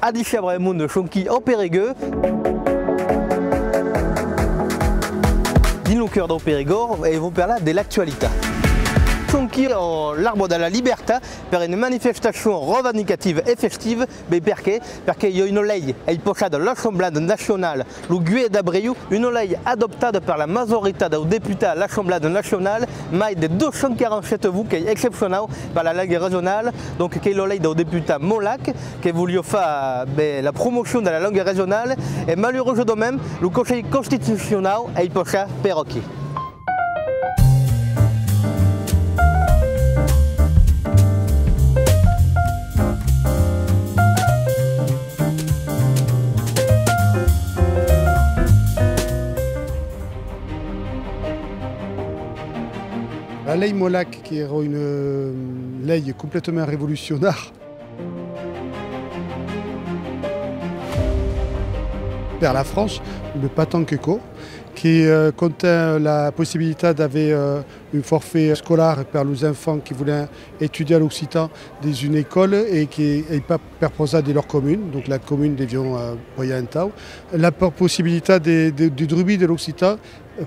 a dicembre de Chonki au Périgueux. Din au cœur du Périgord et vont parler de l'actualité. Chonki, l'arbre de la liberté, per une manifestation revendicative et festive, mais parce qu'il y a une loi qui possède l'Assemblée nationale, le 8 d'avril, une loi adoptée par la majorité des députés à l'Assemblée nationale, mais de 247 voix qui est exceptionnelle par la langue régionale, donc qui est la loi des députés Molac, qui voulait faire la promotion de la langue régionale, et malheureusement même, le Conseil constitutionnel est possède perroquet. La ley Molac, qui est une loi complètement révolutionnaire, vers la France, le patent Eco, qui contient la possibilité d'avoir un forfait scolaire pour les enfants qui voulaient étudier à l'Occitan dans une école et qui n'est pas proposé de leur commune, donc la commune devions payer un taux. La possibilité du drubi de l'Occitan,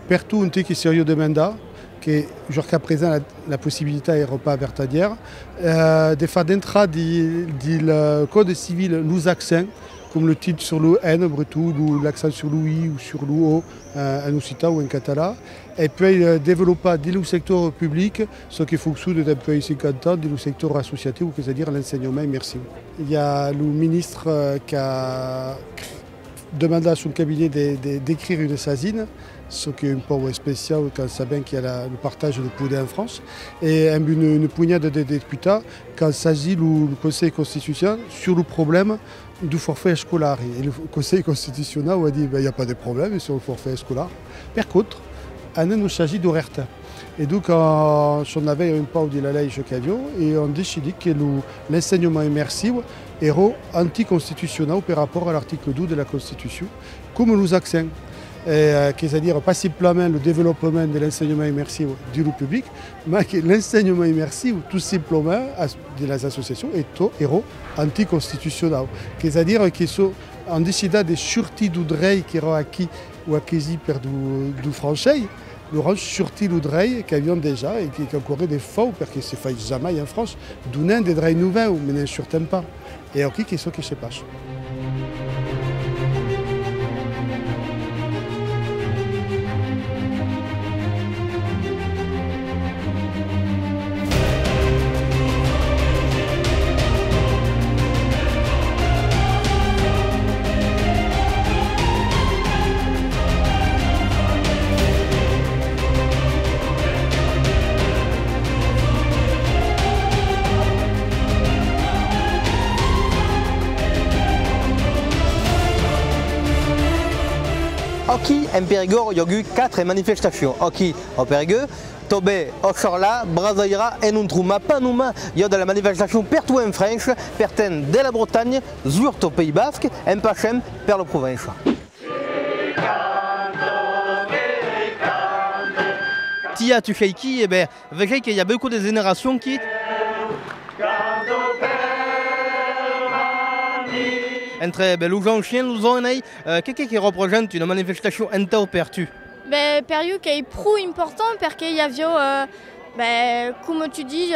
per tout un qui est sérieux de mandat, que jusqu'à présent la possibilité n'est pas vertadière, de faire d'entrer dans le code civil les accents, comme le titre sur le N, ou l'accent sur le I ou sur le O en occitan ou en catalan, et puis développer dans le secteur public ce qui fonctionne depuis 50 ans dans le secteur associatif, c'est-à-dire l'enseignement immersif. Il y a le ministre qui a demandé à son cabinet d'écrire une sazine, ce qui est un peu spécial quand on sait bien qu'il y a le partage de pouvoir en France, et une poignée de députés quand il s'agit du Conseil constitutionnel sur le problème du forfait scolaire. Et le Conseil constitutionnel a dit qu'il n'y a pas de problème sur le forfait scolaire. Par contre, il s'agit d'horaire. Et donc, on avait un peu de la loi et on a décidé que l'enseignement immersif est anticonstitutionnel par rapport à l'article 12 de la Constitution, comme les accents. C'est-à-dire pas simplement le développement de l'enseignement immersif du public, mais que l'enseignement immersif, tout simplement, de les associations, est anticonstitutionnel. C'est-à-dire qu'ils ont décidé de sortir du droit qui est acquis ou acquis par du français, le rang sorti du droit qui vient déjà et qui est encore des faux, parce que ce n'est jamais en France, donner des droits nouveaux, mais ne sortent pas. Et aussi, c'est ce qui se passe. Ici, en Périgord, il y a eu 4 manifestations. Ici, au Périgueux, Tobé, au Charla, Brazaïra et Nuntruma. Pas nous, il y a de la manifestation partout en France, perten de la Bretagne, surtout au Pays Basque, en Pachem, per la province. Tia Tucheiki, eh bien, vous voyez qu'il y a beaucoup de générations qui... Entre les anciens et les jeunes, qu'est-ce qui représente une manifestation interpertue? Période qui est trop important parce qu'il y a, comme tu dis,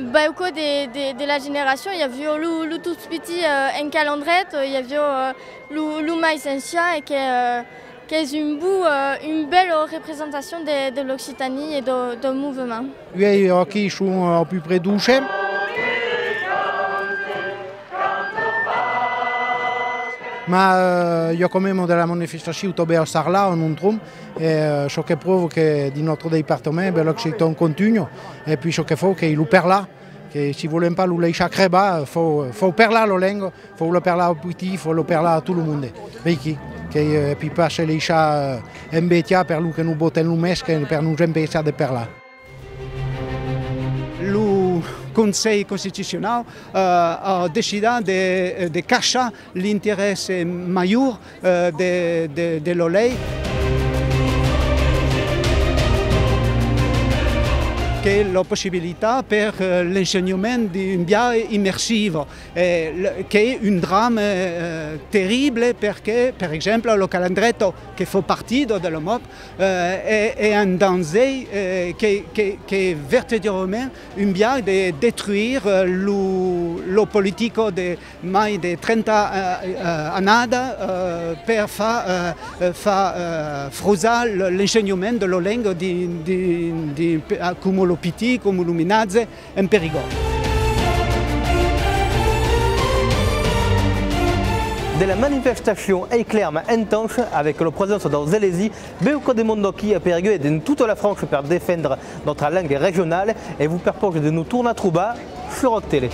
beaucoup de la génération, il y a le tout petit en calendrier, il y a le maïs ancien et qui est une belle représentation de l'Occitanie et du mouvement. Oui, qui sont à peu près 12. Ma il y a quand même de la manifestation au Sarla, en Untrum, et ce qui prouve que dans notre département, l'Occitan continue, et puis ce qu'il faut qu'il le perd là, que si vous ne voulez pas le laisser créer, il faut perdre la langue, il faut le perdre au petit, il faut le perdre à tout le monde. Et puis pas se laisser embêter pour que nous bottons le mesque, pour nous empêcher de perdre là. Le Conseil constitutionnel a décidé de cacher l'intérêt majeur de la loi. che la possibilità per l'insegnamento di un biais immersivo, che è un dramma terribile perché, per esempio, lo calendretto che fa parte della MOP è un danger che è veramente un biais di détruire lo politico di mai di 30 anni per far frusare l'insegnamento della lingua come lo PT, come lo Minazze, in pericolo. De la manifestation éclairement intense avec la présence dans Zélésie, beaucoup de monde qui a perdu dans toute la France pour défendre notre langue régionale et vous perpose de nous tourner à Trouba sur Rock Télé.